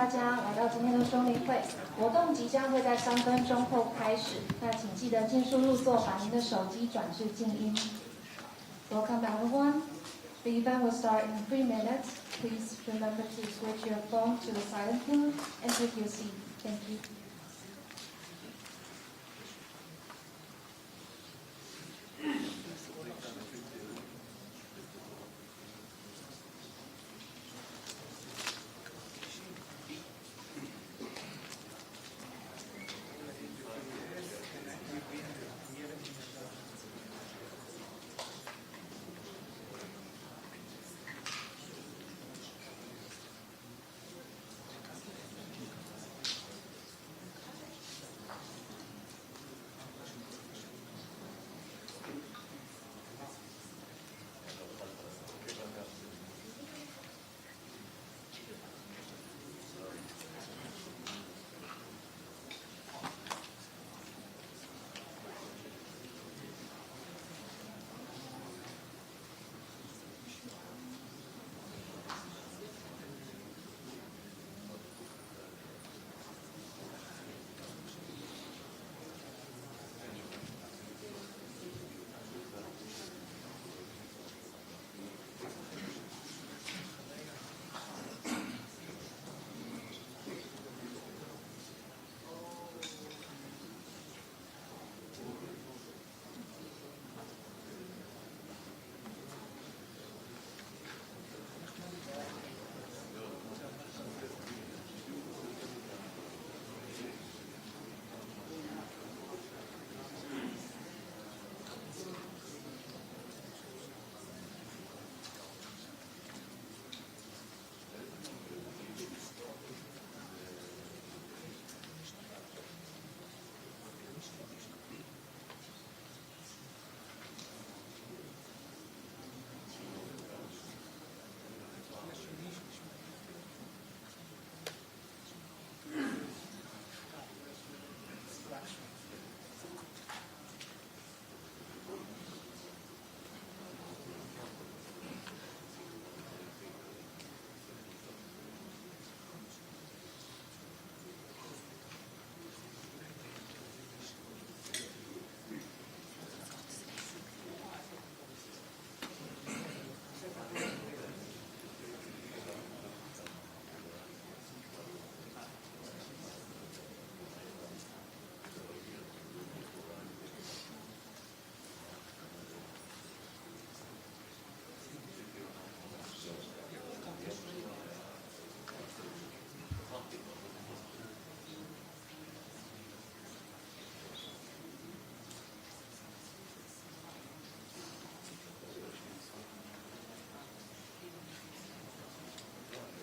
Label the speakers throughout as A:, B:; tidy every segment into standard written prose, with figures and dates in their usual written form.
A: 大家来到今天的说明会，活动即将会在3分钟后开始，那请记得进输入座，把您的手机转至静音。Welcome everyone. The event will start in 3 minutes. Please remember to switch your phone to the silent mode and take your seat. Thank you.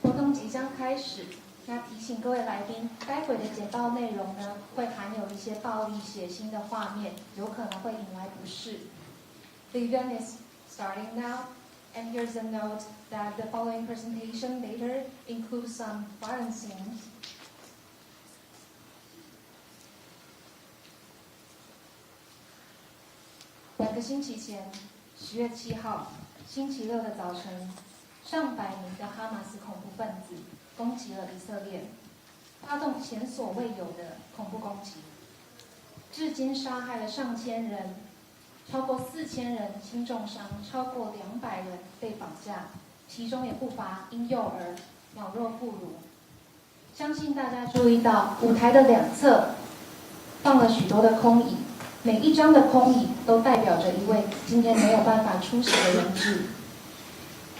A: 活动即将开始，那提醒各位来宾，待会的简报内容呢，会含有一些暴力血腥的画面，有可能会引来不适。The event is starting now, and here's a note that the following presentation later includes some violent scenes. 2个星期前，10月7号，星期六的早晨，上百名的哈马斯恐怖分子攻击了以色列，发动前所未有的恐怖攻击，至今杀害了上千人，超过4000人轻重伤，超过200人被绑架，其中也不乏婴幼儿、老弱妇孺。相信大家注意到，舞台的两侧放了许多的空椅，每一张的空椅都代表着一位今天没有办法出席的人质。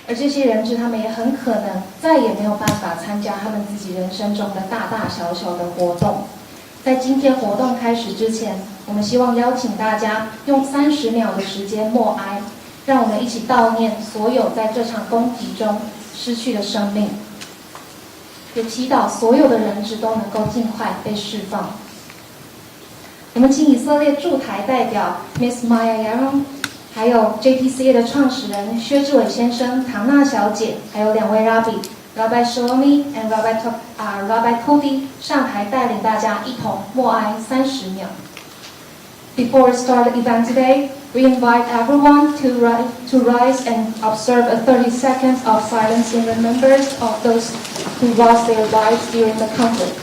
A: 而这些人质，他们也很可能再也没有办法参加他们自己人生中的大大小小的活动。在今天活动开始之前，我们希望邀请大家用30秒的时间默哀，让我们一起悼念所有在这场攻击中失去的生命，也祈祷所有的人质都能够尽快被释放。我们请以色列驻台代表 Miss Maya Yaron， 还有 JTCA 的创始人薛志伟先生、唐娜小姐，还有2位 Rabbi Shlomi and Rabbi Cody 上台带领大家一同默哀30秒。Before we start the event today, we invite everyone to rise and observe a 30 seconds of silence in remembrance of those who lost their lives during the conflict.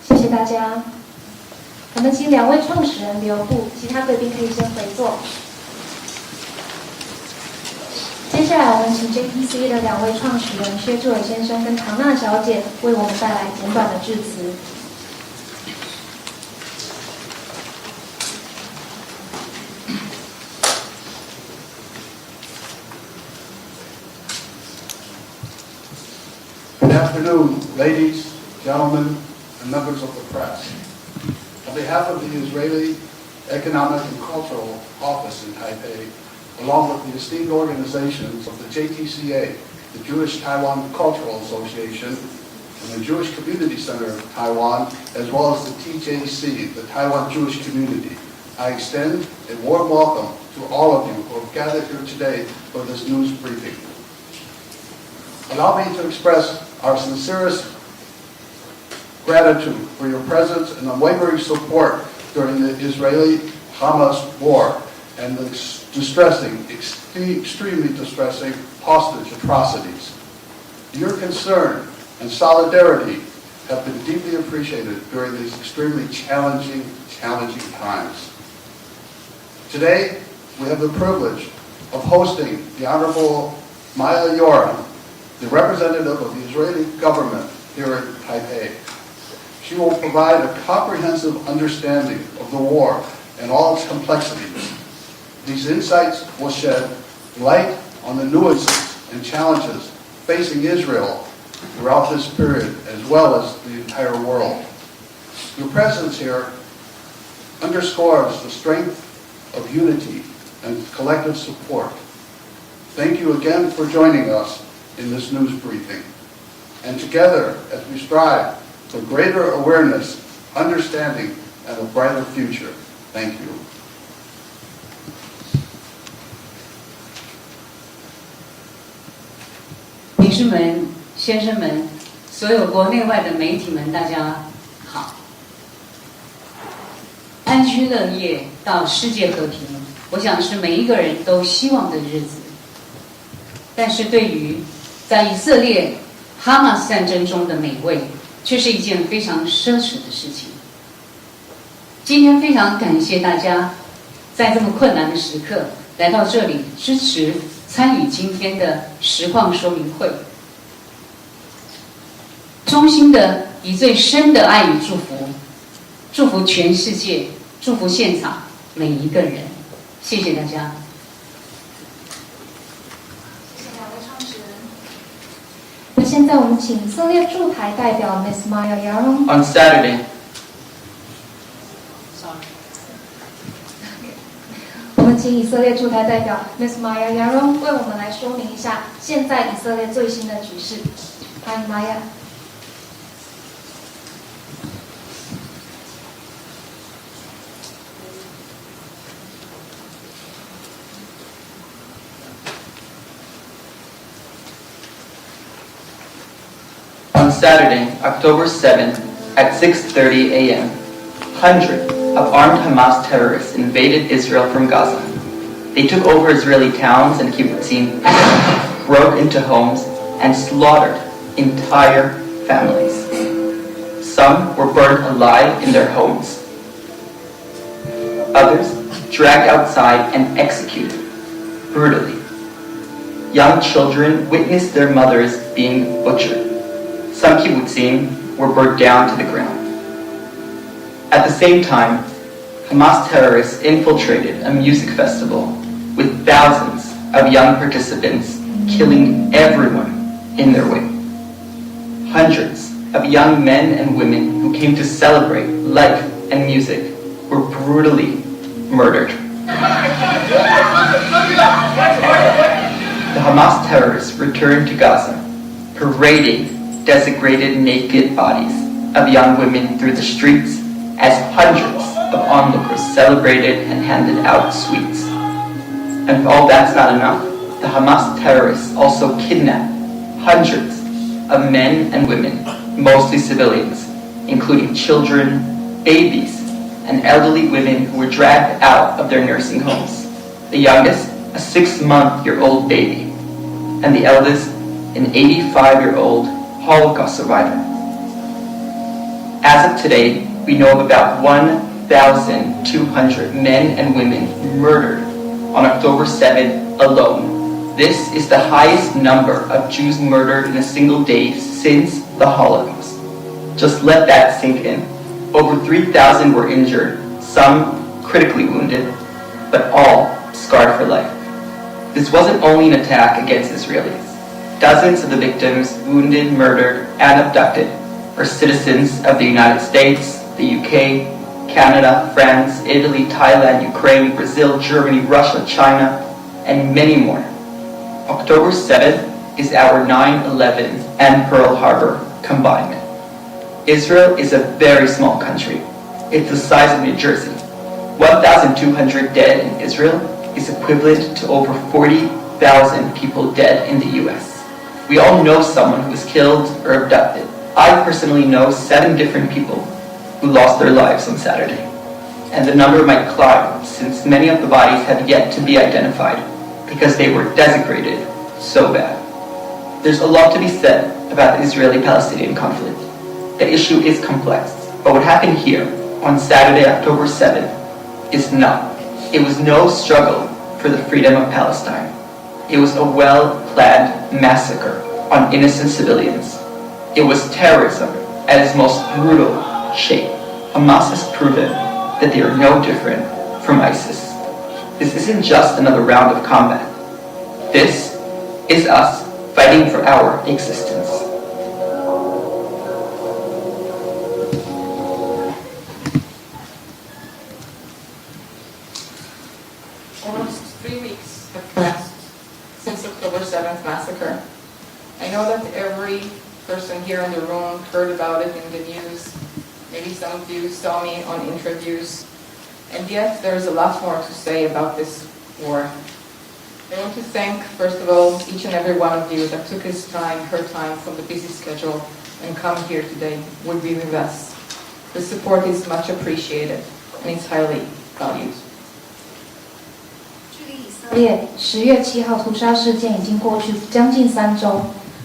A: 谢谢大家。我们请2位创始人留步，其他贵宾可以先回座。接下来，我们请 JTC 的2位创始人薛志伟先生跟唐娜小姐为我们带来简短的致辞。
B: Good afternoon, ladies, gentlemen, and members of the press. On behalf of the Israeli Economic and Cultural Office in Taipei, along with the esteemed organizations of the JTCA, the Jewish Taiwan Cultural Association, and the Jewish Community Center of Taiwan, as well as the TJC, the Taiwan Jewish Community, I extend a warm welcome to all of you who have gathered here today for this news briefing. Allow me to express our sincerest gratitude for your presence and unwavering support during the Israeli-Hamas war and the extremely distressing hostage atrocities. Your concern and solidarity have been deeply appreciated during these extremely challenging times. Today, we have the privilege of hosting the Honorable Maya Yoram, the representative of the Israeli government here in Taipei. She will provide a comprehensive understanding of the war and all its complexities. These insights will shed light on the nuances and challenges facing Israel throughout this period, as well as the entire world. Your presence here underscores the strength of unity and collective support. Thank you again for joining us in this news briefing. And together, as we strive for greater awareness, understanding, and a brighter future. Thank you.
C: 女士们、先生们，所有国内外的媒体们，大家好。安居乐业到世界和平，我想是每一个人都希望的日子。但是对于在以色列哈马斯战争中的每位，却是一件非常奢侈的事情。今天非常感谢大家在这么困难的时刻来到这里支持参与今天的实况说明会，衷心的以最深的爱与祝福，祝福全世界，祝福现场每一个人。谢谢大家。
A: 现在我们请以色列驻台代表 Miss Maya Yaron.
D: On Saturday,
A: 我们请以色列驻台代表 Miss Maya Yaron 为我们来说明一下现在以色列最新的局势。欢迎 Maya。On
D: Saturday, October 7th, at 6:30 a.m., hundreds of armed Hamas terrorists invaded Israel from Gaza. They took over Israeli towns and kibbutzim, broke into homes, and slaughtered entire families. Some were burned alive in their homes. Others dragged outside and executed brutally. Young children witnessed their mothers being butchered. Some kibbutzim were burned down to the ground. At the same time, Hamas terrorists infiltrated a music festival with thousands of young participants, killing everyone in their way. Hundreds of young men and women who came to celebrate life and music were brutally murdered. The Hamas terrorists returned to Gaza, parading desecrated naked bodies of young women through the streets as hundreds of onlookers celebrated and handed out sweets. And if all that's not enough, the Hamas terrorists also kidnapped hundreds of men and women, mostly civilians, including children, babies, and elderly women who were dragged out of their nursing homes. The youngest, a 6-month-old baby, and the eldest, an 85-year-old Holocaust survivor. As of today, we know of about 1,200 men and women murdered on October 7 alone. This is the highest number of Jews murdered in a single day since the Holocaust. Just let that sink in. Over 3,000 were injured, some critically wounded, but all scarred for life. This wasn't only an attack against Israelis. Dozens of the victims, wounded, murdered, and abducted, are citizens of the United States, the UK, Canada, France, Italy, Thailand, Ukraine, Brazil, Germany, Russia, China, and many more. October 7th is our 9/11 and Pearl Harbor combined. Israel is a very small country. It's the size of New Jersey. 1,200 dead in Israel is equivalent to over 40,000 people dead in the US. We all know someone who was killed or abducted. I personally know 7 different people who lost their lives on Saturday. And the number might climb since many of the bodies have yet to be identified because they were desecrated so bad. There's a lot to be said about the Israeli-Palestinian conflict. The issue is complex, but what happened here on Saturday, October 7th is not. It was no struggle for the freedom of Palestine. It was a well-planned massacre on innocent civilians. It was terrorism at its most brutal shape. Hamas has proven that they are no different from ISIS. This isn't just another round of combat. This is us fighting for our existence.
E: Almost 3 weeks have passed since October 7th massacre. I know that every person here in the room heard about it in the news. Maybe some of you saw me on interviews. And yet there's a lot more to say about this war. I want to thank, first of all, each and every one of you that took his time, her time from the busy schedule and come here today would be with us. The support is much appreciated and it's highly valued.
A: 10月7号屠杀事件已经过去将近3周，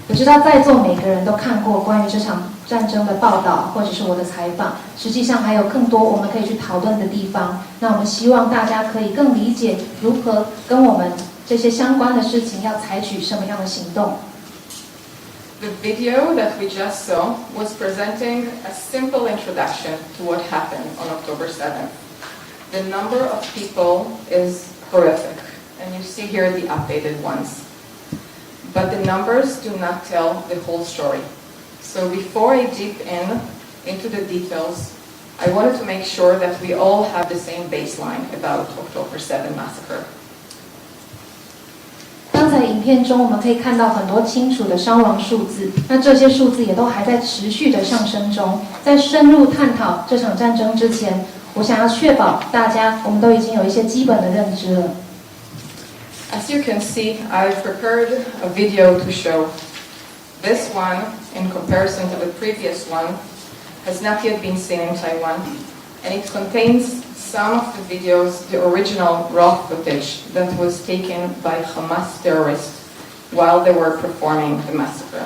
A: 我知道在座每个人都看过关于这场战争的报道，或者是我的采访。实际上还有更多我们可以去讨论的地方。那我们希望大家可以更理解如何跟我们这些相关的事情要采取什么样的行动。
E: The video that we just saw was presenting a simple introduction to what happened on October 7th. The number of people is horrific, and you see here the updated ones. But the numbers do not tell the whole story. So before I deep into the details, I wanted to make sure that we all have the same baseline about October 7 massacre.
A: 刚才影片中我们可以看到很多清楚的伤亡数字，那这些数字也都还在持续的上升中。在深入探讨这场战争之前，我想要确保大家我们都已经有一些基本的认知了。
E: As you can see, I've prepared a video to show. This one, in comparison to the previous one, has not yet been seen in Taiwan, and it contains some of the videos, the original raw footage that was taken by Hamas terrorists while they were performing the massacre.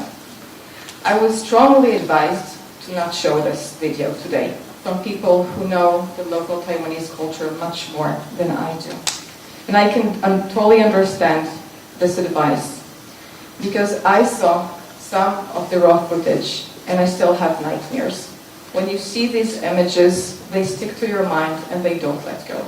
E: I was strongly advised to not show this video today from people who know the local Taiwanese culture much more than I do. And I can totally understand this advice because I saw some of the raw footage and I still have nightmares. When you see these images, they stick to your mind and they don't let go.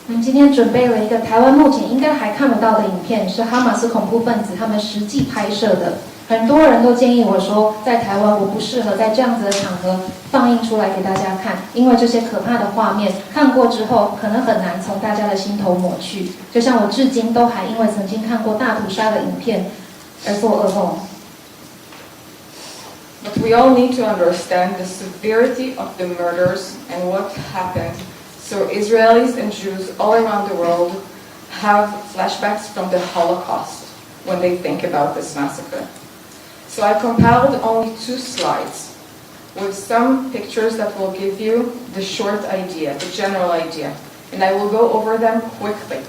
A: 我们今天准备了一个台湾目前应该还看不到的影片，是哈马斯恐怖分子他们实际拍摄的。很多人都建议我说，在台湾我不适合在这样子的场合放映出来给大家看，因为这些可怕的画面看过之后，可能很难从大家的心头抹去。就像我至今都还因为曾经看过大屠杀的影片而做噩梦。
E: But we all need to understand the severity of the murders and what happened. So Israelis and Jews all around the world have flashbacks from the Holocaust when they think about this massacre. So I compiled only 2 slides with some pictures that will give you the short idea, the general idea, and I will go over them quickly.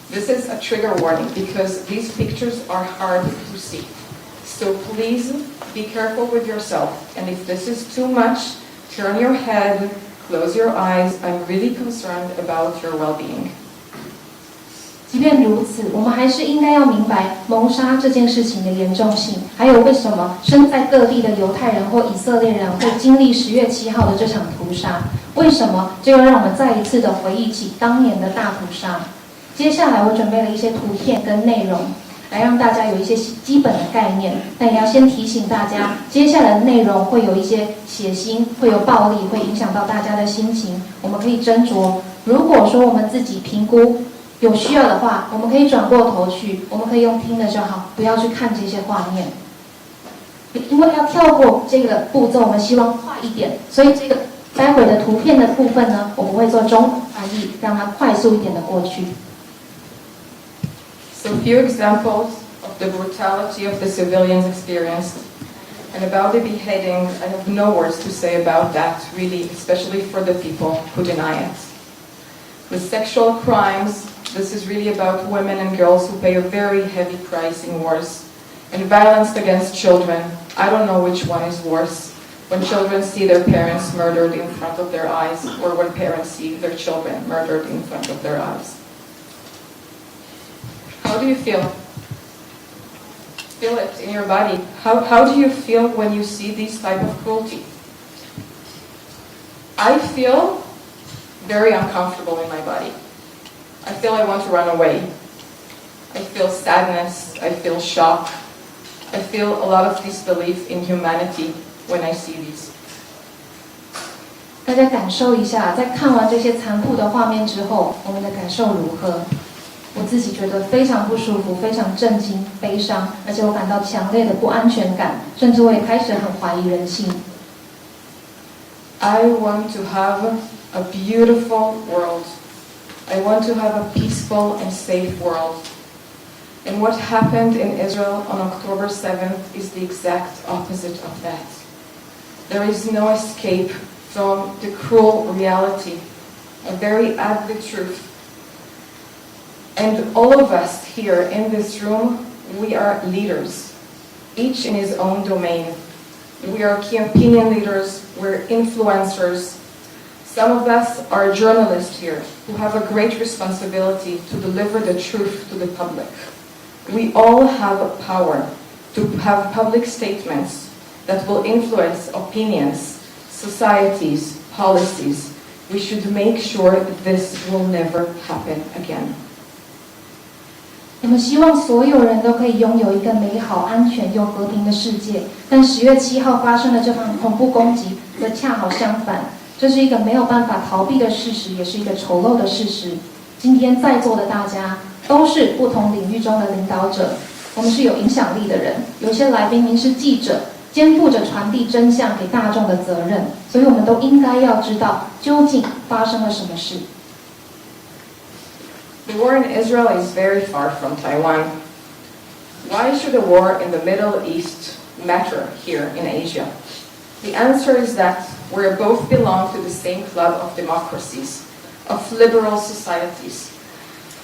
E: This is a trigger warning because these pictures are hard to see. So please be careful with yourself, and if this is too much, turn your head, close your eyes. I'm really concerned about your well-being.
A: 即便如此，我们还是应该要明白谋杀这件事情的严重性，还有为什么身在各地的犹太人或以色列人会经历10月7号的这场屠杀。为什么？这又让我们再一次的回忆起当年的大屠杀。接下来我准备了一些图片跟内容，来让大家有一些基本的概念，但也要先提醒大家，接下来的内容会有一些血腥，会有暴力，会影响到大家的心情。我们可以斟酌，如果说我们自己评估有需要的话，我们可以转过头去，我们可以用听的就好，不要去看这些画面。因为要跳过这个步骤，我们希望快一点，所以这个待会的图片的部分呢，我们会做中文翻译，让它快速一点的过去。
E: So a few examples of the brutality of the civilians experienced. And about the beheading, I have no words to say about that, really, especially for the people who deny it. The sexual crimes, this is really about women and girls who pay a very heavy price in wars. And violence against children, I don't know which one is worse. When children see their parents murdered in front of their eyes, or when parents see their children murdered in front of their eyes. How do you feel? Feel it in your body. How do you feel when you see these type of cruelty? I feel very uncomfortable in my body. I feel I want to run away. I feel sadness. I feel shock. I feel a lot of disbelief in humanity when I see these.
A: 大家感受一下，在看完这些残酷的画面之后，我们的感受如何？我自己觉得非常不舒服，非常震惊、悲伤，而且我感到强烈的不安全感，甚至我也开始很怀疑人性。
E: I want to have a beautiful world. I want to have a peaceful and safe world. And what happened in Israel on October 7th is the exact opposite of that. There is no escape from the cruel reality, a very ugly truth. And all of us here in this room, we are leaders, each in his own domain. We are key opinion leaders, we're influencers. Some of us are journalists here who have a great responsibility to deliver the truth to the public. We all have a power to have public statements that will influence opinions, societies, policies. We should make sure this will never happen again.
A: 我们希望所有人都可以拥有一个美好、安全又和平的世界，但10月7号发生的这场恐怖攻击则恰好相反。这是一个没有办法逃避的事实，也是一个丑陋的事实。今天在座的大家都是不同领域中的领导者，我们是有影响力的人。有些来宾您是记者，肩负着传递真相给大众的责任，所以我们都应该要知道究竟发生了什么事。
E: The war in Israel is very far from Taiwan. Why should a war in the Middle East matter here in Asia? The answer is that we both belong to the same club of democracies, of liberal societies,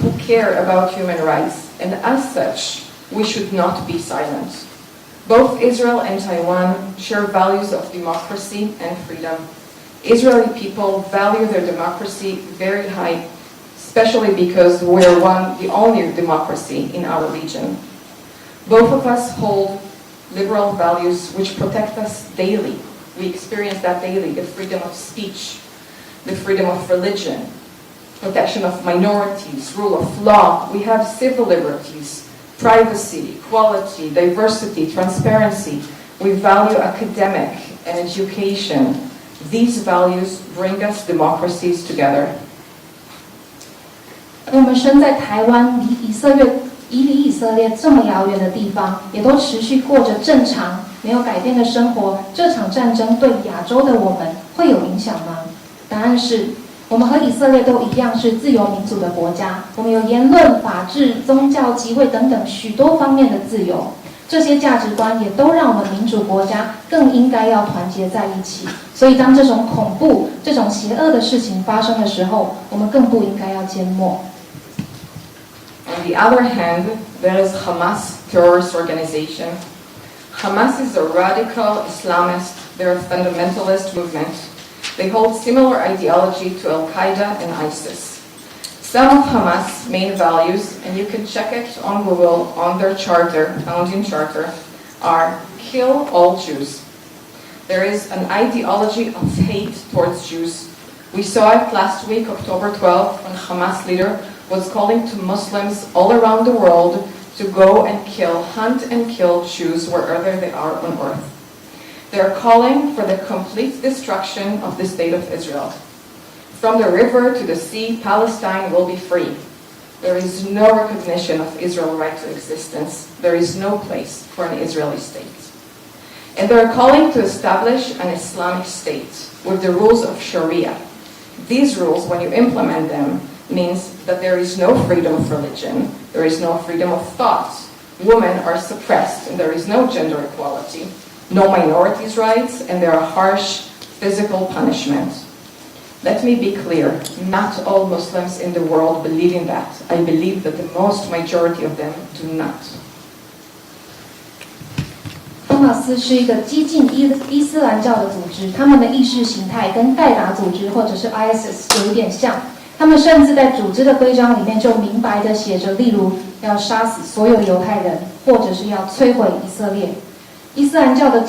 E: who care about human rights, and as such, we should not be silent. Both Israel and Taiwan share values of democracy and freedom. Israeli people value their democracy very high, especially because we're the only democracy in our region. Both of us hold liberal values which protect us daily. We experience that daily, the freedom of speech, the freedom of religion, protection of minorities, rule of law. We have civil liberties, privacy, equality, diversity, transparency. We value academic and education. These values bring us democracies together.
A: 我们身在台湾，离以色列这么遥远的地方，也都持续过着正常、没有改变的生活。这场战争对亚洲的我们会有影响吗？答案是，我们和以色列都一样是自由民主的国家，我们有言论、法治、宗教、集会等等许多方面的自由。这些价值观也都让我们民主国家更应该要团结在一起。所以，当这种恐怖、这种邪恶的事情发生的时候，我们更不应该要缄默。
E: On the other hand, there is Hamas terrorist organization. Hamas is a radical Islamist, they're a fundamentalist movement. They hold similar ideology to Al-Qaeda and ISIS. Some of Hamas' main values, and you can check it on Google, on their charter, founding charter, are kill all Jews. There is an ideology of hate towards Jews. We saw it last week, October 12th, when Hamas leader was calling to Muslims all around the world to go and hunt and kill Jews wherever they are on earth. They are calling for the complete destruction of the state of Israel. From the river to the sea, Palestine will be free. There is no recognition of Israel's right to existence. There is no place for an Israeli state. And they are calling to establish an Islamic state with the rules of Sharia. These rules, when you implement them, means that there is no freedom of religion, there is no freedom of thought, women are suppressed, and there is no gender equality, no minorities' rights, and there are harsh physical punishments. Let me be clear, not all Muslims in the world believe in that. I believe that the most majority of them do not.
A: 哈马斯是一个激进伊斯兰教的组织，他们的意识形态跟盖达组织或者是 ISIS 有一点像。他们甚至在组织的规章里面就明白地写着，例如要杀死所有的犹太人，或者是要摧毁以色列。伊斯兰教的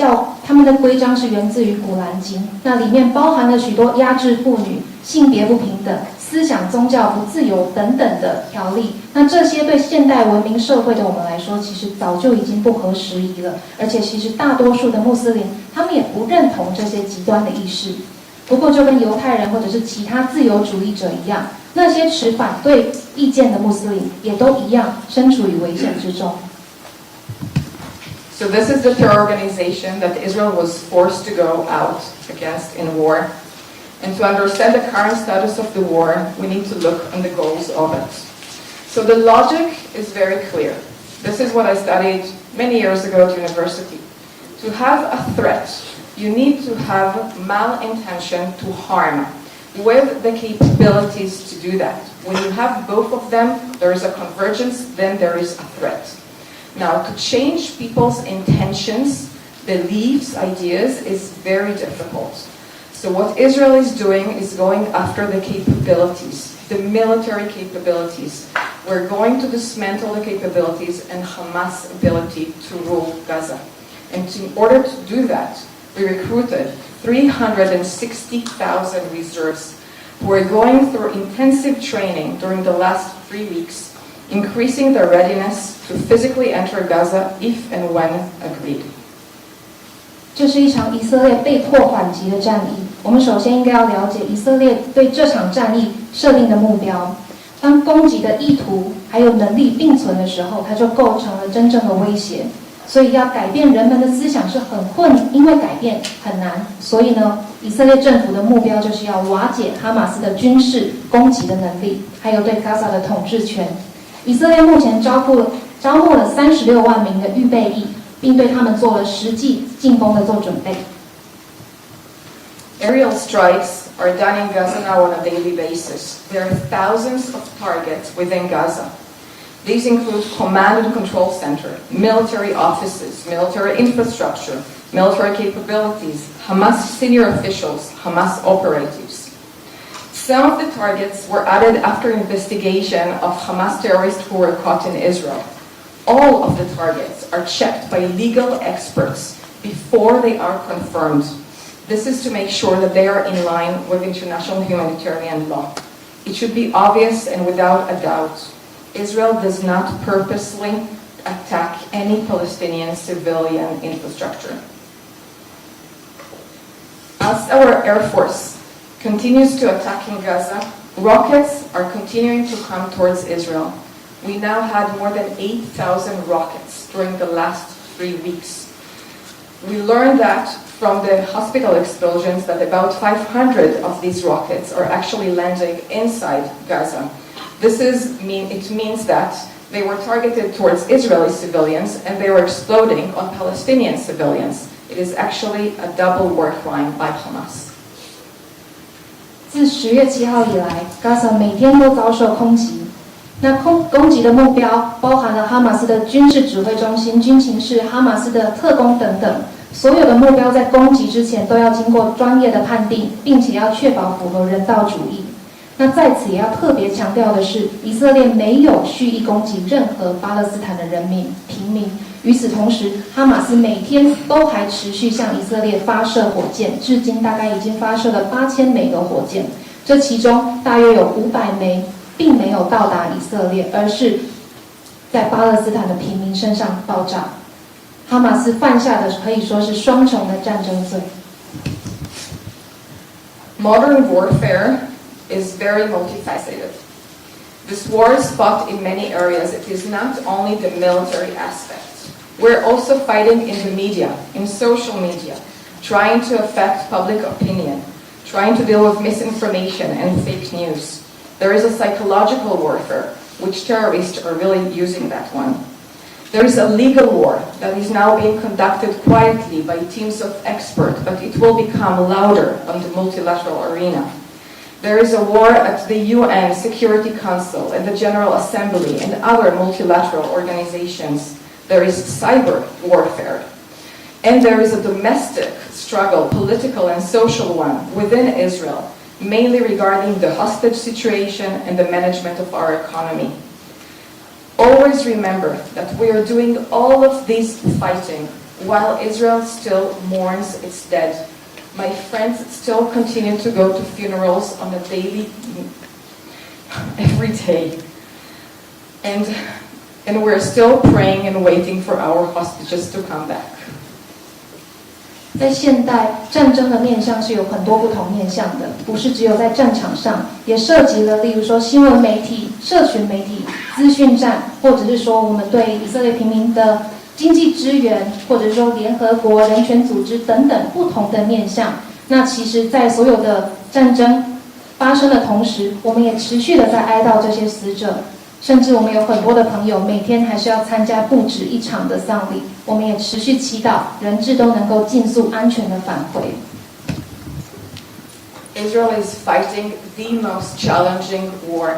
A: 他们的规章是源自于古兰经，那里面包含了许多压制妇女、性别不平等、思想宗教不自由等等的条例。那这些对现代文明社会的我们来说，其实早就已经不合时宜了。而且其实大多数的穆斯林，他们也不认同这些极端的意识。不过，就跟犹太人或者是其他自由主义者一样，那些持反对意见的穆斯林也都一样身处于危险之中。
E: So this is the terror organization that Israel was forced to go out against in war. And to understand the current status of the war, we need to look on the goals of it. So the logic is very clear. This is what I studied many years ago at university. To have a threat, you need to have malintention to harm, with the capabilities to do that. When you have both of them, there is a convergence, then there is a threat. Now, to change people's intentions, beliefs, ideas is very difficult. So what Israel is doing is going after the capabilities, the military capabilities. We're going to dismantle the capabilities and Hamas' ability to rule Gaza. And in order to do that, we recruited 360,000 reserves who are going through intensive training during the last 3 weeks, increasing their readiness to physically enter Gaza if and when agreed.
A: 这是一场以色列被迫缓急的战役。我们首先应该要了解以色列对这场战役设定的目标。当攻击的意图还有能力并存的时候，它就构成了真正的威胁。所以要改变人们的思想是很困难，因为改变很难。所以呢，以色列政府的目标就是要瓦解哈马斯的军事攻击的能力，还有对加萨的统治权。以色列目前招募了36万名的预备役，并对他们做了实际进攻的做准备。
E: Aerial strikes are done in Gaza now on a daily basis. There are thousands of targets within Gaza. These include command and control center, military offices, military infrastructure, military capabilities, Hamas senior officials, Hamas operatives. Some of the targets were added after investigation of Hamas terrorists who were caught in Israel. All of the targets are checked by legal experts before they are confirmed. This is to make sure that they are in line with international humanitarian law. It should be obvious and without a doubt. Israel does not purposely attack any Palestinian civilian infrastructure. As our Air Force continues to attack in Gaza, rockets are continuing to come towards Israel. We now had more than 8,000 rockets during the last 3 weeks. We learned that from the hospital explosions that about 500 of these rockets are actually landing inside Gaza. It means that they were targeted towards Israeli civilians and they were exploding on Palestinian civilians. It is actually a double war crime by Hamas.
A: 自10月7号以来 ，Gaza 每天都遭受空袭。那攻击的目标包含了哈马斯的军事指挥中心、军情室、哈马斯的特工等等。所有的目标在攻击之前都要经过专业的判定，并且要确保符合人道主义。那在此也要特别强调的是，以色列没有蓄意攻击任何巴勒斯坦的人民、平民。与此同时，哈马斯每天都还持续向以色列发射火箭，至今大概已经发射了8000枚的火箭，这其中大约有500枚并没有到达以色列，而是在巴勒斯坦的平民身上爆炸。哈马斯犯下的可以说是双重的战争罪。
E: Modern warfare is very multifaceted. This war is fought in many areas. It is not only the military aspect. We're also fighting in the media, in social media, trying to affect public opinion, trying to deal with misinformation and fake news. There is a psychological warfare, which terrorists are really using that one. There is a legal war that is now being conducted quietly by teams of experts, but it will become louder on the multilateral arena. There is a war at the UN Security Council and the General Assembly and other multilateral organizations. There is cyber warfare. And there is a domestic struggle, political and social one, within Israel, mainly regarding the hostage situation and the management of our economy. Always remember that we are doing all of this fighting while Israel still mourns its dead. My friends still continue to go to funerals on a daily, every day. And we're still praying and waiting for our hostages to come back.
A: 在现代，战争的面向是有很多不同面向的，不是只有在战场上，也涉及了例如说新闻媒体、社群媒体、资讯战，或者是说我们对以色列平民的经济支援，或者是说联合国人权组织等等不同的面向。那其实在所有的战争发生的同时，我们也持续的在哀悼这些死者，甚至我们有很多的朋友每天还是要参加不止一场的丧礼，我们也持续祈祷人质都能够尽速安全的返回。
E: Israel is fighting the most challenging war.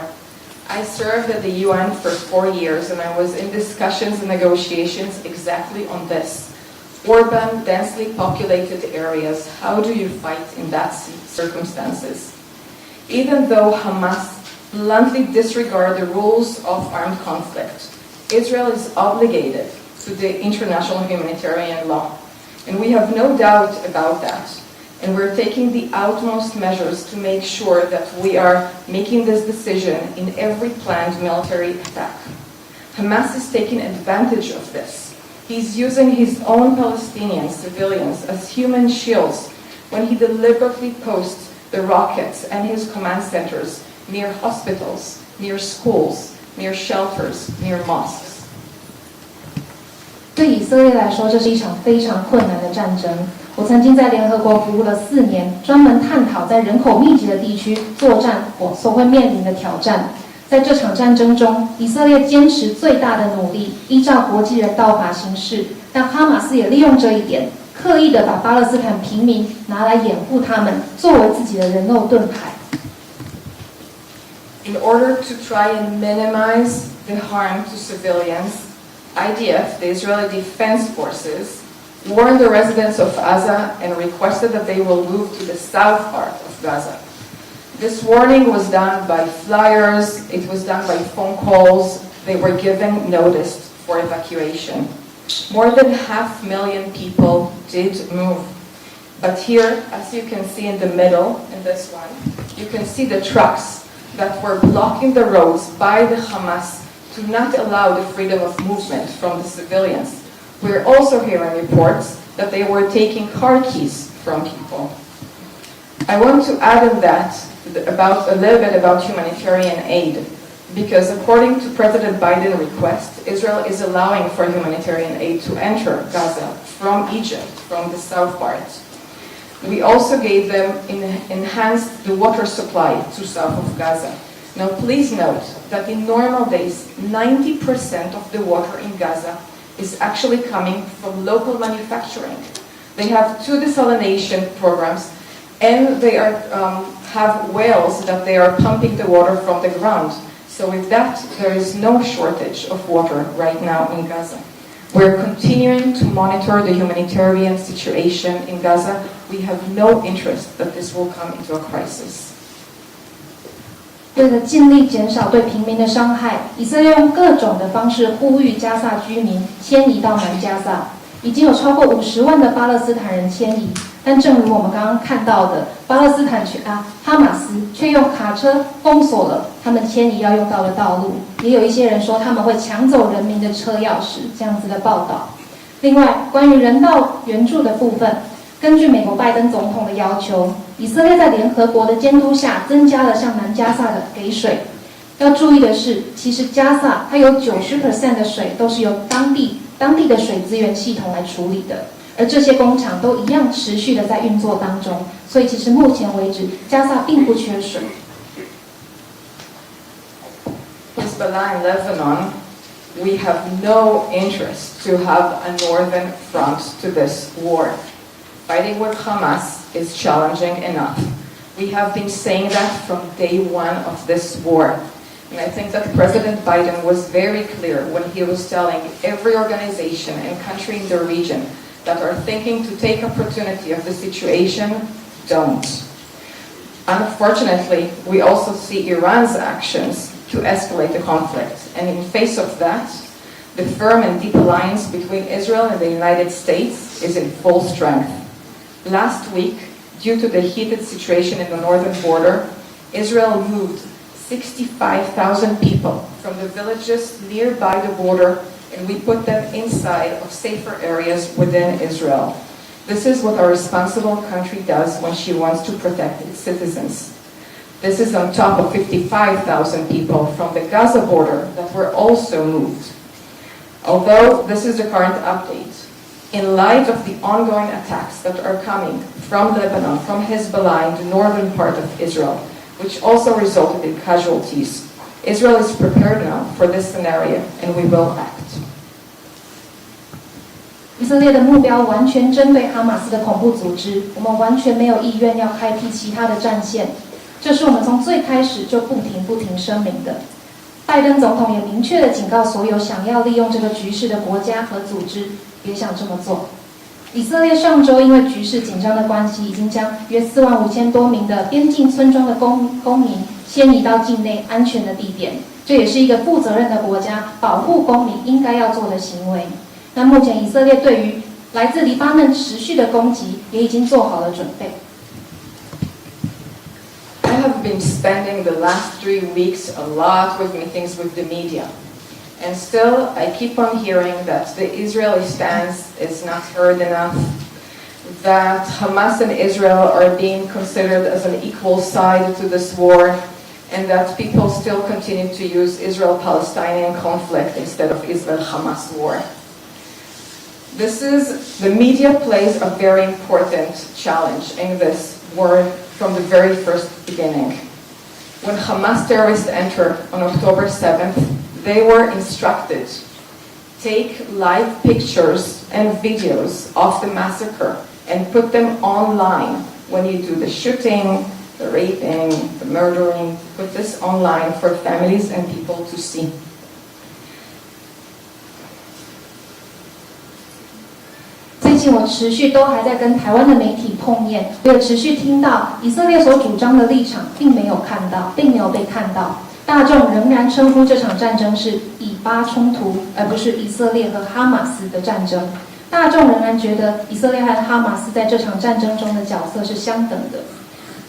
E: I served at the UN for 4 years and I was in discussions and negotiations exactly on this. Urban, densely populated areas, how do you fight in that circumstances? Even though Hamas bluntly disregard the rules of armed conflict, Israel is obligated to the international humanitarian law. And we have no doubt about that. And we're taking the utmost measures to make sure that we are making this decision in every planned military attack. Hamas is taking advantage of this. He's using his own Palestinian civilians as human shields when he deliberately posts the rockets and his command centers near hospitals, near schools, near shelters, near mosques.
A: 对以色列来说，这是一场非常困难的战争。我曾经在联合国服务了4年，专门探讨在人口密集的地区作战所会面临的挑战。在这场战争中，以色列坚持最大的努力，依照国际人道法行事，但哈马斯也利用这一点，刻意的把巴勒斯坦平民拿来掩护他们，作为自己的人肉盾牌。
E: In order to try and minimize the harm to civilians, IDF, the Israeli Defense Forces, warned the residents of Gaza and requested that they will move to the south part of Gaza. This warning was done by flyers, it was done by phone calls, they were given notice for evacuation. More than 500,000 people did move. But here, as you can see in the middle, in this one, you can see the trucks that were blocking the roads by the Hamas to not allow the freedom of movement from the civilians. We're also hearing reports that they were taking car keys from people. I want to add in that a little bit about humanitarian aid, because according to President Biden's request, Israel is allowing for humanitarian aid to enter Gaza from Egypt, from the south part. We also gave them enhanced the water supply to south of Gaza. Now please note that in normal days, 90% of the water in Gaza is actually coming from local manufacturing. They have 2 desalination programs, and they have wells that they are pumping the water from the ground. So with that, there is no shortage of water right now in Gaza. We're continuing to monitor the humanitarian situation in Gaza. We have no interest that this will come into a crisis.
A: 为了尽力减少对平民的伤害，以色列用各种的方式呼吁加萨居民迁移到南加萨。已经有超过50万的巴勒斯坦人迁移，但正如我们刚刚看到的，巴勒斯坦哈马斯却用卡车封锁了他们迁移要用到的道路。也有一些人说他们会抢走人民的车钥匙，这样子的报道。另外，关于人道援助的部分，根据美国拜登总统的要求，以色列在联合国的监督下增加了向南加萨的给水。要注意的是，其实加萨它有90% 的水都是由当地的水资源系统来处理的，而这些工厂都一样持续的在运作当中，所以其实目前为止，加萨并不缺水。
E: Hezbollah in Lebanon, we have no interest to have a northern front to this war. Fighting with Hamas is challenging enough. We have been saying that from day one of this war. And I think that President Biden was very clear when he was telling every organization and country in the region that are thinking to take opportunity of the situation, don't. Unfortunately, we also see Iran's actions to escalate the conflict. And in face of that, the firm and deep alliance between Israel and the United States is in full strength. Last week, due to the heated situation in the northern border, Israel moved 65,000 people from the villages nearby the border, and we put them inside of safer areas within Israel. This is what a responsible country does when she wants to protect its citizens. This is on top of 55,000 people from the Gaza border that were also moved. Although this is the current update, in light of the ongoing attacks that are coming from Lebanon, from Hezbollah in the northern part of Israel, which also resulted in casualties, Israel is prepared now for this scenario, and we will act.
A: 以色列的目标完全针对哈马斯的恐怖组织，我们完全没有意愿要开辟其他的战线，这是我们从最开始就不停声明的。拜登总统也明确地警告所有想要利用这个局势的国家和组织，别想这么做。以色列上周因为局势紧张的关系，已经将约45000多名的边境村庄的公民迁移到境内安全的地点。这也是一个负责任的国家保护公民应该要做的行为。那目前以色列对于来自黎巴嫩持续的攻击也已经做好了准备。
E: I have been spending the last 3 weeks a lot with meetings with the media. And still, I keep on hearing that the Israeli stance is not heard enough, that Hamas and Israel are being considered as an equal side to this war, and that people still continue to use Israel-Palestinian conflict instead of Israel-Hamas war. The media plays a very important challenge in this war from the very first beginning. When Hamas terrorists entered on October 7th, they were instructed, take live pictures and videos of the massacre and put them online when you do the shooting, the raping, the murdering, put this online for families and people to see.
A: 最近我持续都还在跟台湾的媒体碰面，我也持续听到以色列所主张的立场并没有被看到。大众仍然称呼这场战争是以巴冲突，而不是以色列和哈马斯的战争。大众仍然觉得以色列和哈马斯在这场战争中的角色是相等的。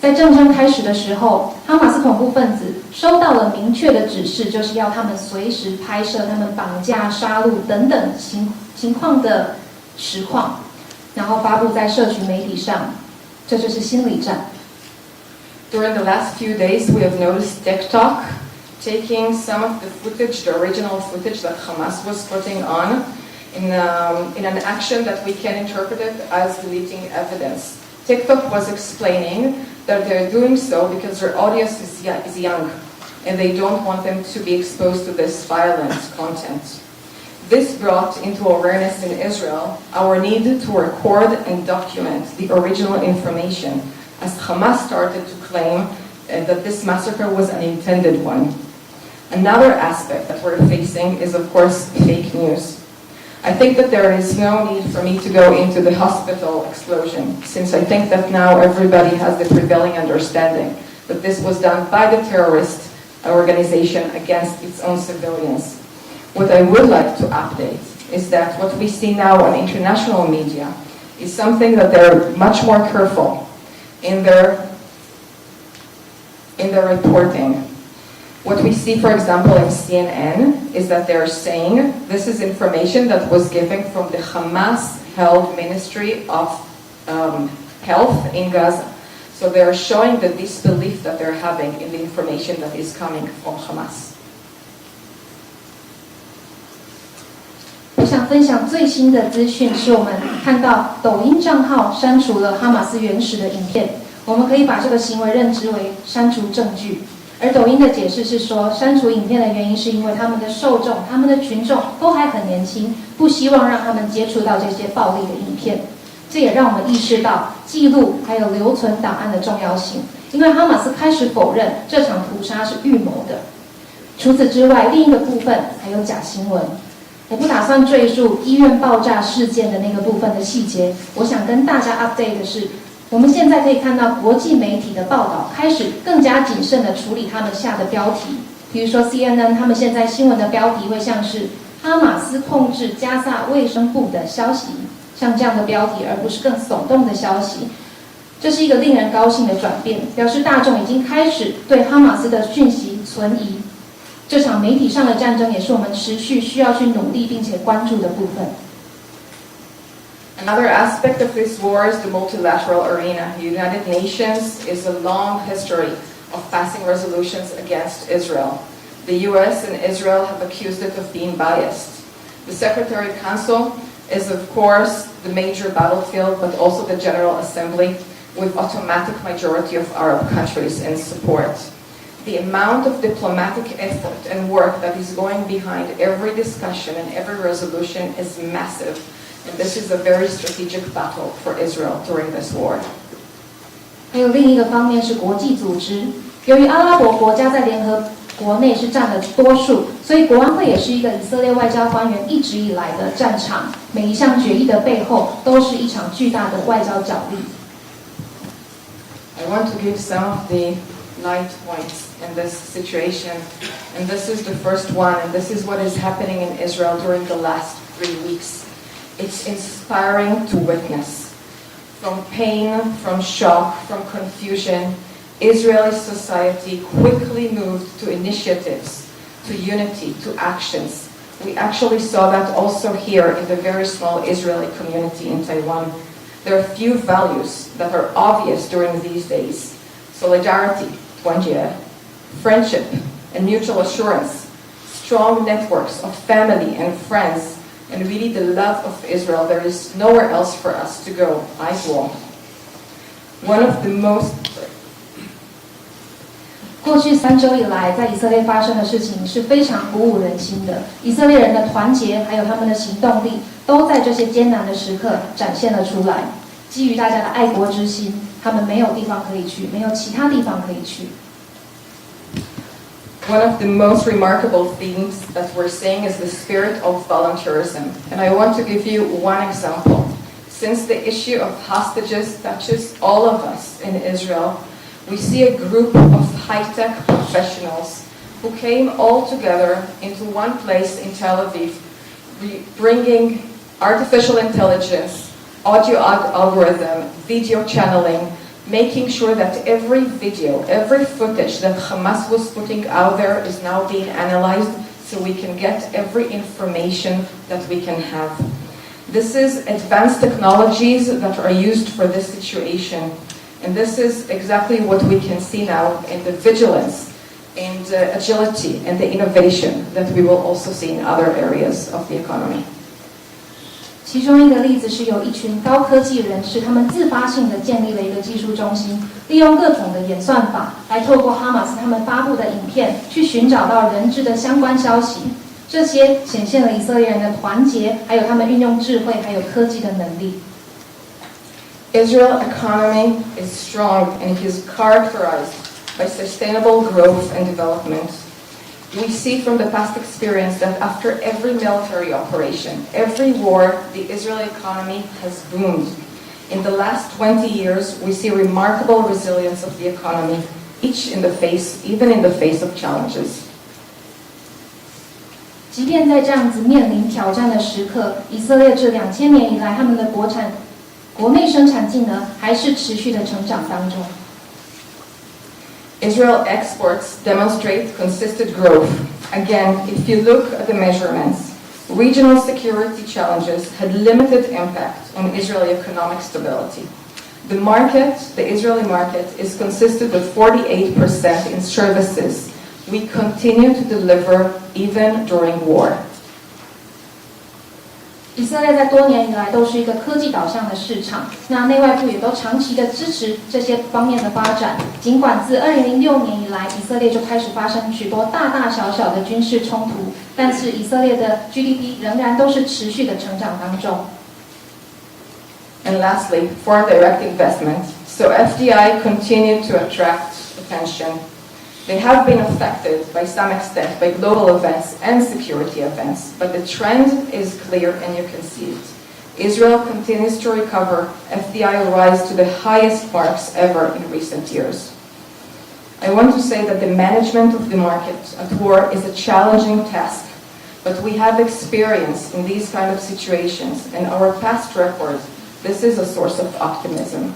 A: 在战争开始的时候，哈马斯恐怖分子收到了明确的指示，就是要他们随时拍摄他们绑架、杀戮等等情况的实况，然后发布在社群媒体上，这就是心理战。
E: During the last few days, we have noticed TikTok taking some of the footage, the original footage that Hamas was putting on, in an action that we can interpret it as deleting evidence. TikTok was explaining that they're doing so because their audience is young, and they don't want them to be exposed to this violent content. This brought into awareness in Israel our need to record and document the original information, as Hamas started to claim that this massacre was an intended one. Another aspect that we're facing is, of course, fake news. I think that there is no need for me to go into the hospital explosion, since I think that now everybody has the prevailing understanding that this was done by the terrorist organization against its own civilians. What I would like to update is that what we see now on international media is something that they're much more careful in their reporting. What we see, for example, in CNN is that they're saying this is information that was given from the Hamas-held Ministry of Health in Gaza. So they're showing the disbelief that they're having in the information that is coming from Hamas.
A: 我想分享最新的资讯，是我们看到抖音账号删除了哈马斯原始的影片。我们可以把这个行为认知为删除证据。而抖音的解释是说，删除影片的原因是因为他们的受众、他们的群众都还很年轻，不希望让他们接触到这些暴力的影片。这也让我们意识到记录还有留存档案的重要性，因为哈马斯开始否认这场屠杀是预谋的。除此之外，另一个部分还有假新闻。我不打算赘述医院爆炸事件的那个部分的细节，我想跟大家 update 的是，我们现在可以看到国际媒体的报道开始更加谨慎地处理他们下的标题，比如说 CNN 他们现在新闻的标题会像是哈马斯控制加萨卫生部的消息，像这样的标题，而不是更耸动的消息。这是一个令人高兴的转变，表示大众已经开始对哈马斯的讯息存疑。这场媒体上的战争也是我们持续需要去努力并且关注的部分。
E: Another aspect of this war is the multilateral arena. The United Nations is a long history of passing resolutions against Israel. The US and Israel have accused it of being biased. The Secretary Council is, of course, the major battlefield, but also the General Assembly, with automatic majority of Arab countries in support. The amount of diplomatic effort and work that is going behind every discussion and every resolution is massive. And this is a very strategic battle for Israel during this war.
A: 还有另一个方面是国际组织，由于阿拉伯国家在联合国内是占了多数，所以国安会也是一个以色列外交官员一直以来的战场。每一项决议的背后都是一场巨大的外交角力。
E: I want to give some of the light points in this situation, and this is the first one, and this is what is happening in Israel during the last 3 weeks. It's inspiring to witness. From pain, from shock, from confusion, Israeli society quickly moved to initiatives, to unity, to actions. We actually saw that also here in the very small Israeli community in Taiwan. There are few values that are obvious during these days. Solidarity, 团结, friendship, and mutual assurance, strong networks of family and friends, and really the love of Israel. There is nowhere else for us to go. One of the most
A: 过去3周以来，在以色列发生的事情是非常鼓舞人心的。以色列人的团结，还有他们的行动力，都在这些艰难的时刻展现了出来。基于大家的爱国之心，他们没有地方可以去，没有其他地方可以去。
E: One of the most remarkable themes that we're seeing is the spirit of volunteerism. And I want to give you one example. Since the issue of hostages touches all of us in Israel, we see a group of high-tech professionals who came all together into one place in Tel Aviv, bringing artificial intelligence, audio algorithm, video channeling, making sure that every video, every footage that Hamas was putting out there is now being analyzed so we can get every information that we can have. This is advanced technologies that are used for this situation. And this is exactly what we can see now in the vigilance and agility and the innovation that we will also see in other areas of the economy.
A: 其中一个例子是有一群高科技人士，他们自发性的建立了一个技术中心，利用各种的演算法，来透过哈马斯他们发布的影片，去寻找到人质的相关消息。这些显现了以色列人的团结，还有他们运用智慧还有科技的能力。
E: Israel economy is strong and it is characterized by sustainable growth and development. We see from the past experience that after every military operation, every war, the Israeli economy has boomed. In the last 20 years, we see remarkable resilience of the economy, even in the face of challenges.
A: 即便在这样子面临挑战的时刻，以色列这2000年以来，他们的国内生产净呢，还是持续的成长当中。
E: Israel exports demonstrate consistent growth. Again, if you look at the measurements, regional security challenges had limited impact on Israeli economic stability. The Israeli market, is consisted of 48% in services. We continue to deliver even during war.
A: 以色列在多年以来都是一个科技导向的市场，那内外部也都长期的支持这些方面的发展。尽管自2006年以来，以色列就开始发生许多大大小小的军事冲突，但是以色列的 GDP 仍然都是持续的成长当中。
E: And lastly, foreign direct investment. So FDI continued to attract attention. They have been affected by some extent by global events and security events, but the trend is clear and you can see it. Israel continues to recover. FDI rise to the highest marks ever in recent years. I want to say that the management of the market at war is a challenging task, but we have experience in these kind of situations, and our past record, this is a source of optimism.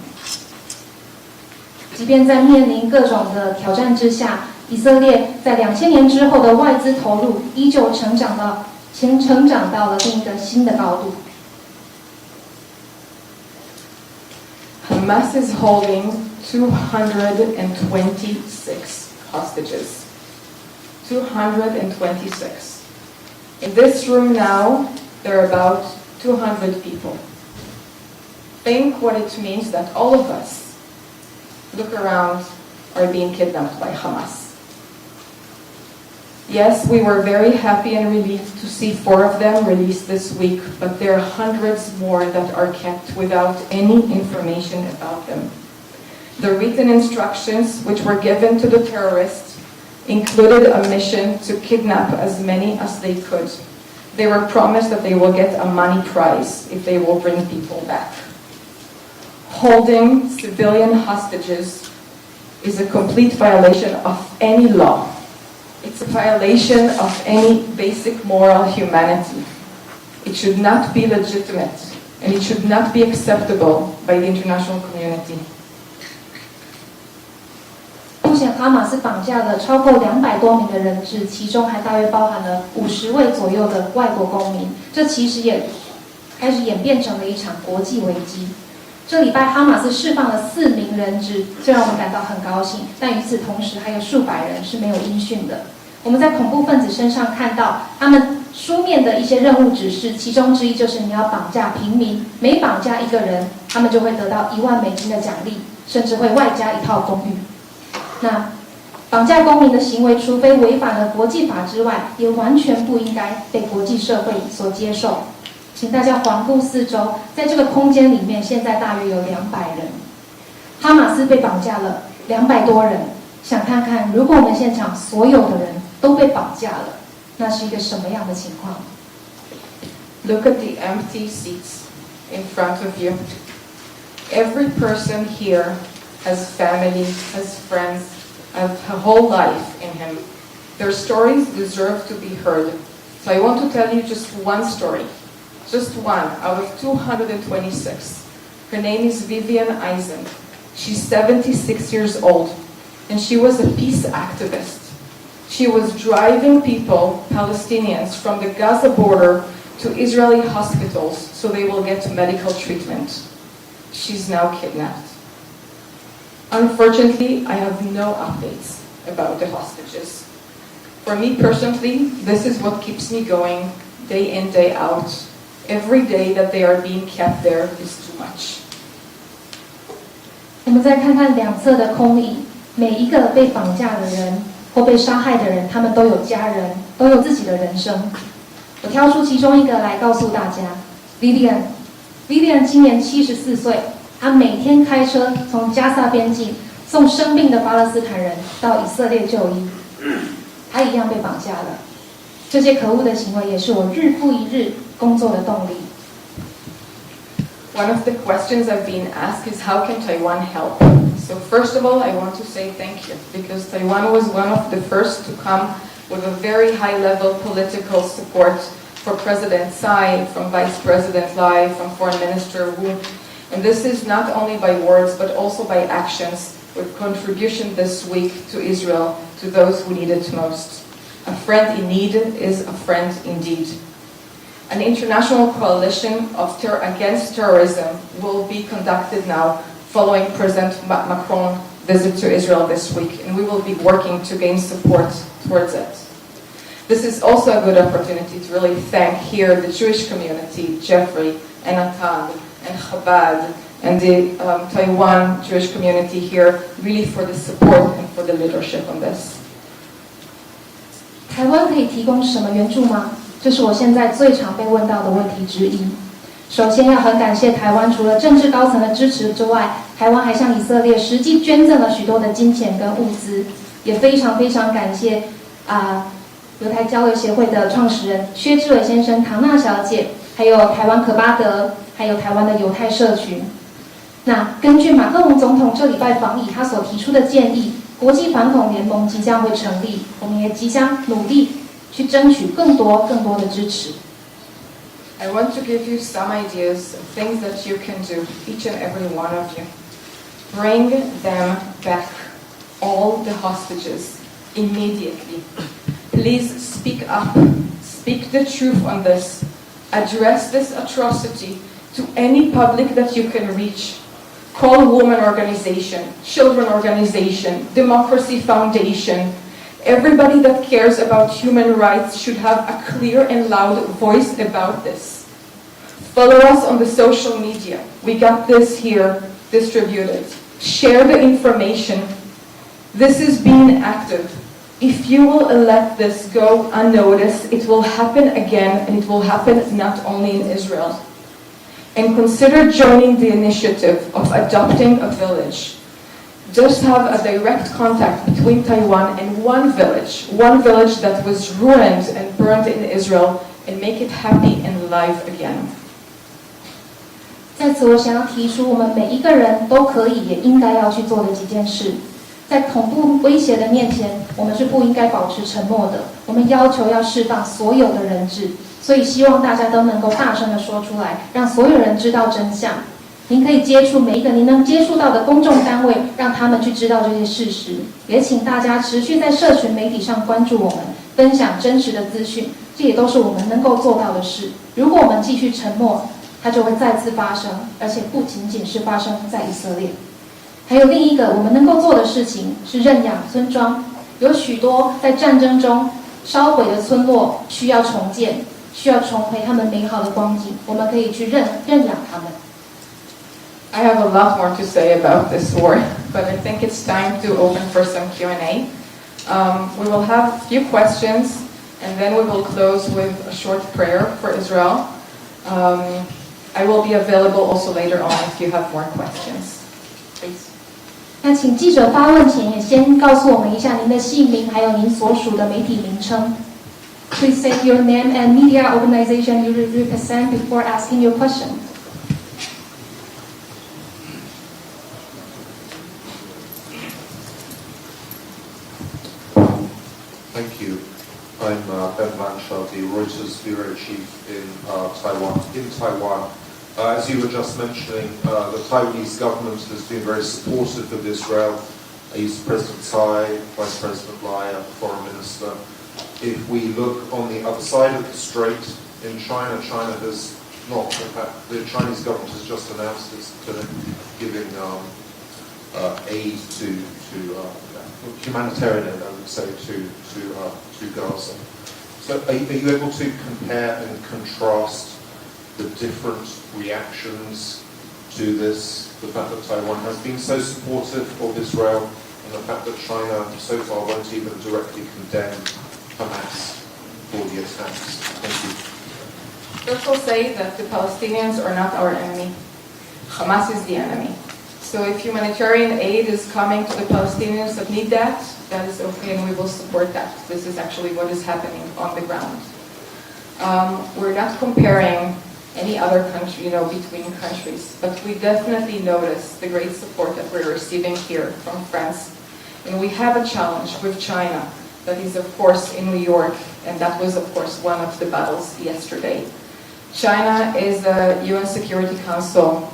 A: 即便在面临各种的挑战之下，以色列在2000年之后的外资投入依旧成长到了另一个新的高度。
E: Hamas is holding 226 hostages. 226. In this room now, there are about 200 people. Think what it means that all of us look around are being kidnapped by Hamas. Yes, we were very happy and relieved to see 4 of them released this week, but there are hundreds more that are kept without any information about them. The written instructions which were given to the terrorists included a mission to kidnap as many as they could. They were promised that they will get a money prize if they will bring people back. Holding civilian hostages is a complete violation of any law. It's a violation of any basic moral humanity. It should not be legitimate, and it should not be acceptable by the international community.
A: 目前哈马斯绑架了超过200多名的人质，其中还大约包含了50位左右的外国公民。这其实也开始演变成了一场国际危机。这礼拜哈马斯释放了4名人质，这让我们感到很高兴，但与此同时还有数百人是没有音讯的。我们在恐怖分子身上看到他们书面的一些任务指示，其中之一就是你要绑架平民，每绑架1个人，他们就会得到1万美金的奖励，甚至会外加1套公寓。那绑架公民的行为，除非违反了国际法之外，也完全不应该被国际社会所接受。请大家环顾四周，在这个空间里面，现在大约有200人。哈马斯被绑架了200多人，想看看如果我们现场所有的人都被绑架了，那是一个什么样的情况？
E: Look at the empty seats in front of you. Every person here has family, has friends, has a whole life in him. Their stories deserve to be heard. So I want to tell you just one story, just one out of 226. Her name is Vivian Eisen. She's 76 years old, and she was a peace activist. She was driving people, Palestinians, from the Gaza border to Israeli hospitals so they will get medical treatment. She's now kidnapped. Unfortunately, I have no updates about the hostages. For me personally, this is what keeps me going day in, day out. Every day that they are being kept there is too much.
A: 我们再看看两侧的空椅，每一个被绑架的人或被杀害的人，他们都有家人，都有自己的人生。我挑出其中一个来告诉大家 ，Vivian 今年74岁，她每天开车从加萨边境送生病的巴勒斯坦人到以色列就医，她一样被绑架了。这些可恶的行为也是我日复一日工作的动力。
E: One of the questions I've been asked is how can Taiwan help? So first of all, I want to say thank you because Taiwan was one of the first to come with a very high-level political support for President Tsai, from Vice President Lai, from Foreign Minister Wu. And this is not only by words, but also by actions, with contribution this week to Israel, to those who need it most. A friend in need is a friend indeed. An international coalition against terrorism will be conducted now following President Macron's visit to Israel this week, and we will be working to gain support towards it. This is also a good opportunity to really thank here the Jewish community, Jeffrey and Natan and Chabad and the Taiwan Jewish community here, really for the support and for the leadership on this.
A: 台湾可以提供什么援助吗？这是我现在最常被问到的问题之一。首先要很感谢台湾，除了政治高层的支持之外，台湾还向以色列实际捐赠了许多的金钱跟物资，也非常非常感谢犹太交流协会的创始人薛志伟先生、唐娜小姐，还有台湾可巴德，还有台湾的犹太社群。那根据马克龙总统这礼拜访以他所提出的建议，国际反恐联盟即将会成立，我们也即将努力去争取更多的支持。
E: I want to give you some ideas of things that you can do, each and every one of you. Bring them back, all the hostages, immediately. Please speak up, speak the truth on this, address this atrocity to any public that you can reach. Call women organization, children organization, Democracy Foundation. Everybody that cares about human rights should have a clear and loud voice about this. Follow us on the social media. We got this here distributed. Share the information. This is being active. If you will let this go unnoticed, it will happen again, and it will happen not only in Israel. And consider joining the initiative of adopting a village. Just have a direct contact between Taiwan and one village that was ruined and burned in Israel, and make it happy and alive again.
A: 在此，我想要提出我们每一个人都可以也应该要去做的几件事。在恐怖威胁的面前，我们是不应该保持沉默的。我们要求要释放所有的人质，所以希望大家都能够大声的说出来，让所有人知道真相。您可以接触每一个您能接触到的公众单位，让他们去知道这些事实。也请大家持续在社群媒体上关注我们，分享真实的资讯，这也都是我们能够做到的事。如果我们继续沉默，它就会再次发生，而且不仅仅是发生在以色列。还有另一个我们能够做的事情是认养村庄，有许多在战争中烧毁的村落需要重建，需要重回他们美好的光景，我们可以去认养他们。
E: I have a lot more to say about this war, but I think it's time to open for some Q&A. We will have a few questions, and then we will close with a short prayer for Israel. I will be available also later on if you have more questions. Please.
A: 那请记者发问前也先告诉我们一下您的姓名，还有您所属的媒体名称。Please say your name and media organization you represent before asking your question.
F: Thank you. I'm Ben Blanchard, the Reuters bureau chief in Taiwan. As you were just mentioning, the Taiwanese government has been very supportive of Israel. President Tsai, Vice President Lai, Foreign Minister. If we look on the other side of the strait in China, China has not, in fact, the Chinese government has just announced it's giving aid to humanitarian aid, I would say, to Gaza. So are you able to compare and contrast the different reactions to this, the fact that Taiwan has been so supportive of Israel, and the fact that China so far won't even directly condemn Hamas for the attacks? Thank you.
E: First I'll say that the Palestinians are not our enemy. Hamas is the enemy. So if humanitarian aid is coming to the Palestinians that need that, that is okay and we will support that. This is actually what is happening on the ground. We're not comparing any other country, between countries, but we definitely notice the great support that we're receiving here from France. And we have a challenge with China that is, of course, in New York, and that was, of course, one of the battles yesterday. China is a UN Security Council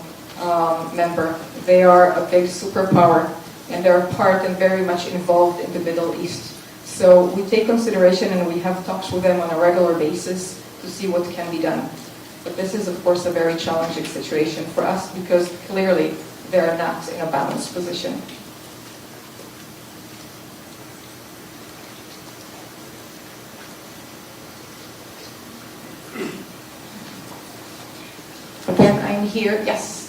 E: member. They are a big superpower, and they're part and very much involved in the Middle East. So we take consideration and we have talks with them on a regular basis to see what can be done. But this is, of course, a very challenging situation for us because clearly they're not in a balanced position. Again, I'm here. Yes.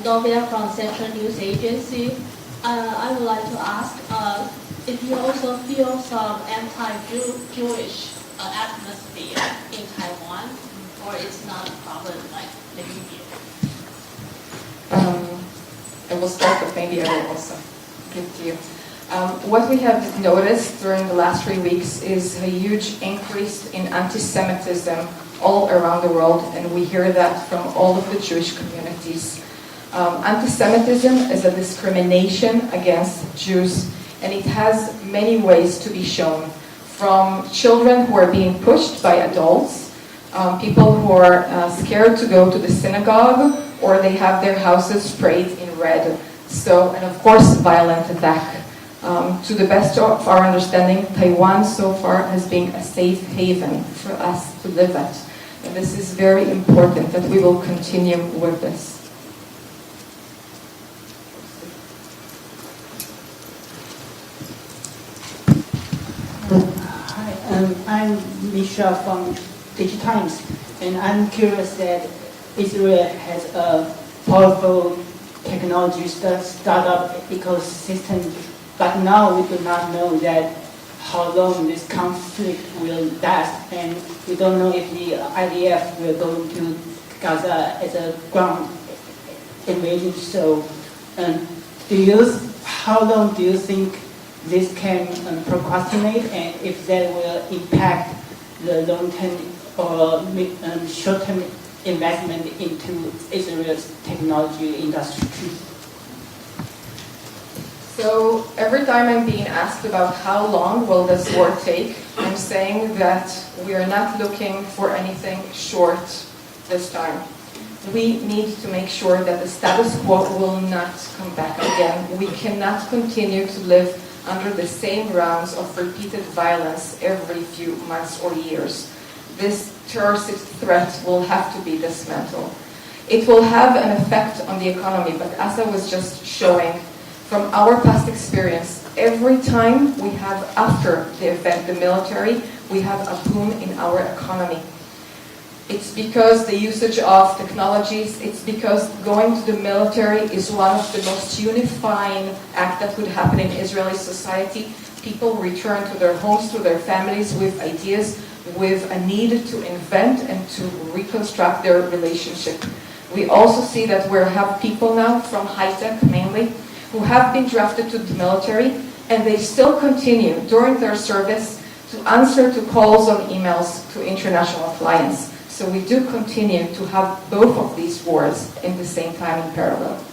G: Novia from Central News Agency. I would like to ask if you also feel some anti-Jewish atmosphere in Taiwan, or it's not a problem like the media?
E: I will start, but maybe I will also give to you. What we have noticed during the last 3 weeks is a huge increase in anti-Semitism all around the world, and we hear that from all of the Jewish communities. Anti-Semitism is a discrimination against Jews, and it has many ways to be shown. From children who are being pushed by adults, people who are scared to go to the synagogue, or they have their houses sprayed in red. So, and of course, violent attack. To the best of our understanding, Taiwan so far has been a safe haven for us to live at. And this is very important that we will continue with this.
H: Hi, I'm Misha from DigiTimes, and I'm curious that Israel has a powerful technology startup ecosystem, but now we do not know that how long this conflict will last, and we don't know if the IDF will go to Gaza as a ground invasion. So, how long do you think this can procrastinate, and if that will impact the long-term or short-term investment into Israel's technology industry?
E: So every time I'm being asked about how long will this war take, I'm saying that we are not looking for anything short this time. We need to make sure that the status quo will not come back again. We cannot continue to live under the same rounds of repeated violence every few months or years. This terrorist threat will have to be dismantled. It will have an effect on the economy, but as I was just showing, from our past experience, every time we have, after the event, the military, we have a boom in our economy. It's because the usage of technologies, it's because going to the military is one of the most unifying acts that could happen in Israeli society. People return to their homes, to their families with ideas, with a need to invent and to reconstruct their relationship. We also see that we have people now from high-tech mainly who have been drafted to the military, and they still continue during their service to answer to calls on emails to international clients. So we do continue to have both of these wars in the same time in parallel.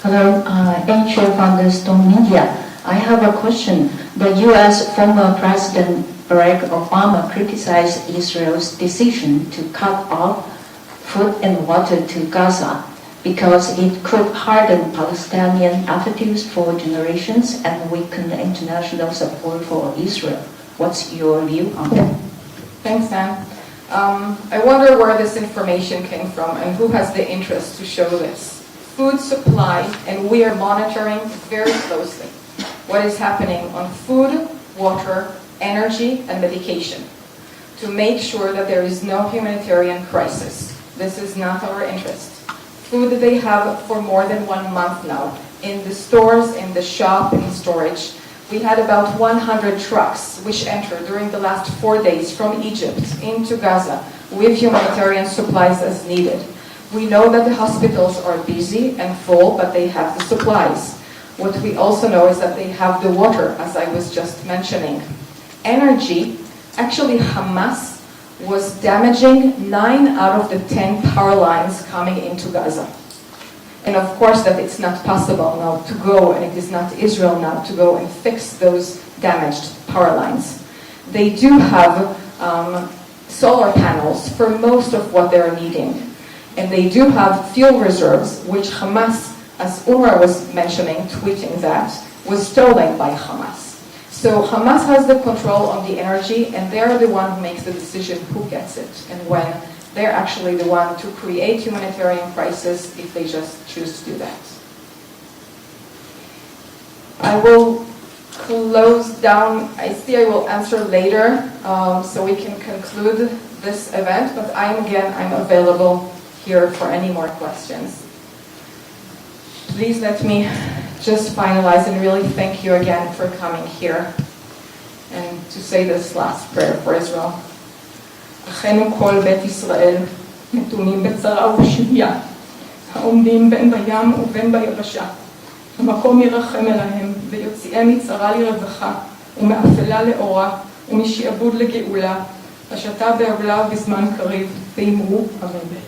I: Hello, Angel from the Stone Media. I have a question. The U.S. former President Barack Obama criticized Israel's decision to cut off food and water to Gaza because it could harden Palestinian attitudes for generations and weaken international support for Israel. What's your view on that?
E: Thanks, Dan. I wonder where this information came from and who has the interest to show this. Food supply, and we are monitoring very closely what is happening on food, water, energy, and medication to make sure that there is no humanitarian crisis. This is not our interest. Food they have for more than 1 month now in the stores, in the shop, in storage. We had about 100 trucks which entered during the last 4 days from Egypt into Gaza with humanitarian supplies as needed. We know that the hospitals are busy and full, but they have the supplies. What we also know is that they have the water, as I was just mentioning. Energy, actually Hamas was damaging 9 out of the 10 power lines coming into Gaza. And of course that it's not possible now to go, and it is not Israel now to go and fix those damaged power lines. They do have solar panels for most of what they're needing. And they do have fuel reserves, which Hamas, as UNRWA was mentioning, tweeting that, was stolen by Hamas. So Hamas has the control on the energy, and they're the one who makes the decision who gets it and when. They're actually the one to create humanitarian crisis if they just choose to do that. I will close down. I will answer later, so we can conclude this event, but I'm available here for any more questions. Please let me just finalize and really thank you again for coming here and to say this last prayer for Israel. אחינו כל בית ישראל נתונים בצרה ובשביה, העומדים בין בים ובין ביבשה. המקום ירחם אליהם ויוציאם מצרה לרווחה ומאפלה לאורה ומשעבוד לגאולה, השתה בעולה ובזמן קריב, ואמרו אמן.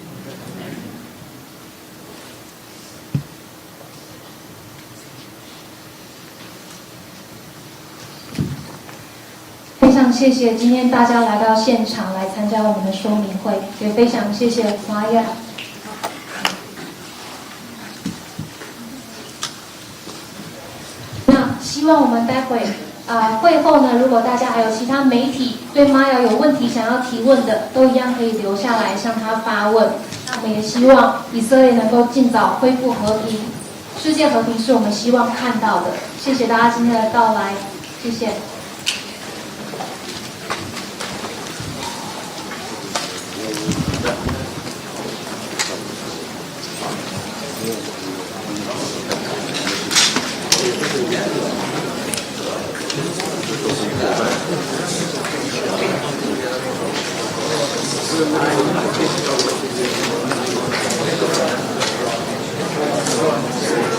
A: 非常谢谢今天大家来到现场来参加我们的说明会，也非常谢谢玛雅。那希望我们待会会后呢，如果大家还有其他媒体对玛雅有问题想要提问的，都一样可以留下来向他发问。那我们也希望以色列能够尽早恢复和平，世界和平是我们希望看到的。谢谢大家今天的到来，谢谢。
F: Thank you.